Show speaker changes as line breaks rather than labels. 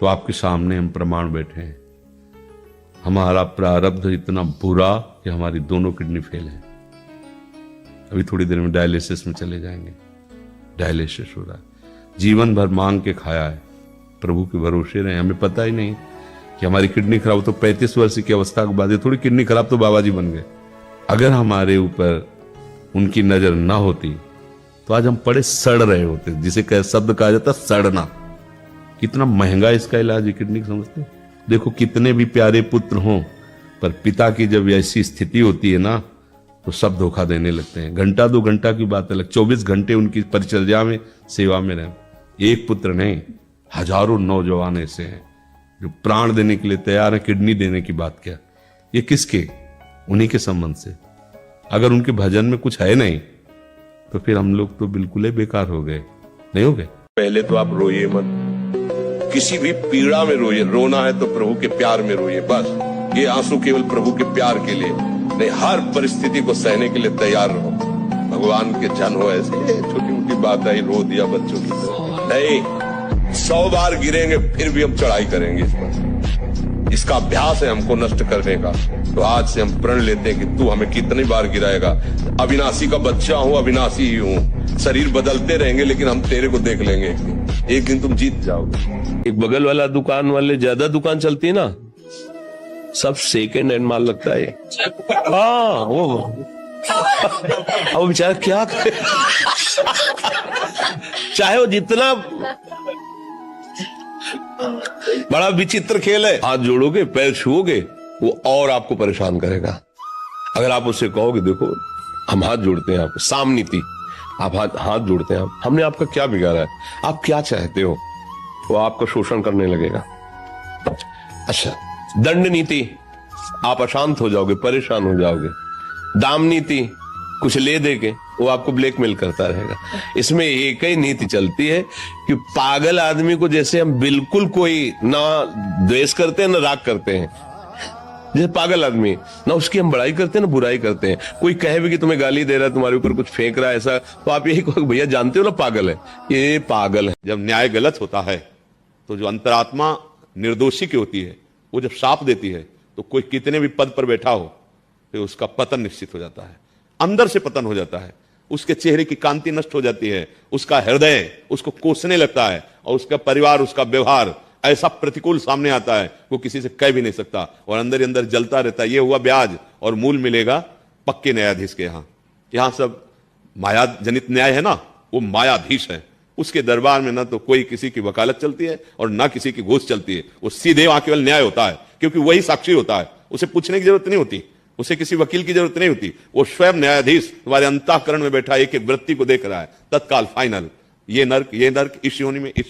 तो आपके सामने हम प्रमाण बैठे हैं। हमारा प्रारब्ध इतना बुरा कि हमारी दोनों किडनी फेल है। अभी थोड़ी देर में डायलिसिस में चले जाएंगे। डायलिसिस हो रहा है, जीवन भर मांग के खाया है, प्रभु के भरोसे रहे। हमें पता ही नहीं कि हमारी किडनी खराब, तो 35 वर्ष की अवस्था के बाद थोड़ी किडनी खराब तो बाबा जी बन गए। अगर हमारे ऊपर उनकी नजर ना होती तो आज हम पड़े सड़ रहे होते, जिसे शब्द कहा जाता सड़ना। कितना महंगा इसका इलाज है किडनी, समझते? देखो कितने भी प्यारे पुत्र हों, पर पिता की जब ऐसी स्थिति होती है ना, तो सब धोखा देने लगते हैं। घंटा 2 घंटा की बात अलग, 24 घंटे उनकी परिचर्या में, सेवा में रहे। एक पुत्र नहीं, हजारों नौजवान ऐसे हैं जो प्राण देने के लिए तैयार है। किडनी देने की बात क्या, ये किसके? उन्हीं के संबंध से। अगर उनके भजन में कुछ है नहीं तो फिर हम लोग तो बिल्कुल ही बेकार हो गए, नहीं हो गए? पहले तो आप रोइए मत, किसी भी पीड़ा में रोइए। रोना है तो प्रभु के प्यार में रोइए, बस। ये आंसू केवल प्रभु के प्यार के लिए नहीं, हर परिस्थिति को सहने के लिए तैयार रहो। भगवान के जन हो, ऐसे छोटी मोटी बात आई रो दिया बच्चों की, नहीं। 100 बार गिरेंगे फिर भी हम चढ़ाई करेंगे इस पर। इसका अभ्यास है हमको नष्ट करने का। तो आज से हम प्रण लेते हैं कि तू हमें कितनी बार गिराएगा। अविनाशी का बच्चा हूं, अविनाशी ही हूं। शरीर बदलते रहेंगे लेकिन हम तेरे को देख लेंगे एक दिन तुम जीत जाओगे।
एक बगल वाला दुकान वाले ज्यादा दुकान चलती है ना, सब सेकेंड हैंड माल लगता है। हाँ, वो बेचारा क्या करे। चाहे वो जितना बड़ा विचित्र खेल है, हाथ जोड़ोगे, पैर छुओगे, वो और आपको परेशान करेगा। अगर आप उससे कहोगे देखो हम हाथ जोड़ते हैं, आपको सामनीति, आप हाथ जोड़ते हैं, हमने आपका क्या बिगाड़ा है, आप क्या चाहते हो, वो आपका शोषण करने लगेगा। अच्छा, दंड नीति, आप अशांत हो जाओगे, परेशान हो जाओगे। दाम नीति, कुछ ले दे के वो आपको ब्लैकमेल करता रहेगा। इसमें एक ही नीति चलती है कि पागल आदमी को जैसे हम बिल्कुल कोई ना द्वेष करते हैं ना राग करते हैं। जैसे पागल आदमी ना उसकी हम बड़ाई करते हैं ना बुराई करते हैं। कोई कहे भी कि तुम्हें गाली दे रहा है, तुम्हारे ऊपर कुछ फेंक रहा है ऐसा, तो आप यही कहो भैया जानते हो ना पागल है, ये पागल है।
जब न्याय गलत होता है तो जो अंतरात्मा निर्दोषी की होती है, वो जब शाप देती है तो कोई कितने भी पद पर बैठा हो तो उसका पतन निश्चित हो जाता है, अंदर से पतन हो जाता है। उसके चेहरे की कांति नष्ट हो जाती है, उसका हृदय उसको कोसने लगता है, और उसका परिवार, उसका व्यवहार ऐसा प्रतिकूल सामने आता है वो किसी से कह भी नहीं सकता, और अंदर ही अंदर जलता रहता है। ये हुआ ब्याज, और मूल मिलेगा पक्के न्यायाधीश के यहाँ सब माया जनित न्याय है ना, वो मायाधीश है। उसके दरबार में ना तो कोई किसी की वकालत चलती है और ना किसी की घूस चलती है। वो सीधे वहां केवल न्याय होता है, क्योंकि वही साक्षी होता है। उसे पूछने की जरूरत नहीं होती, उसे किसी वकील की जरूरत नहीं होती। वो स्वयं न्यायाधीश तुम्हारे अंतःकरण में बैठा एक एक वृत्ति को देख रहा है, तत्काल फाइनल। ये नर्क, इस योनि में, इस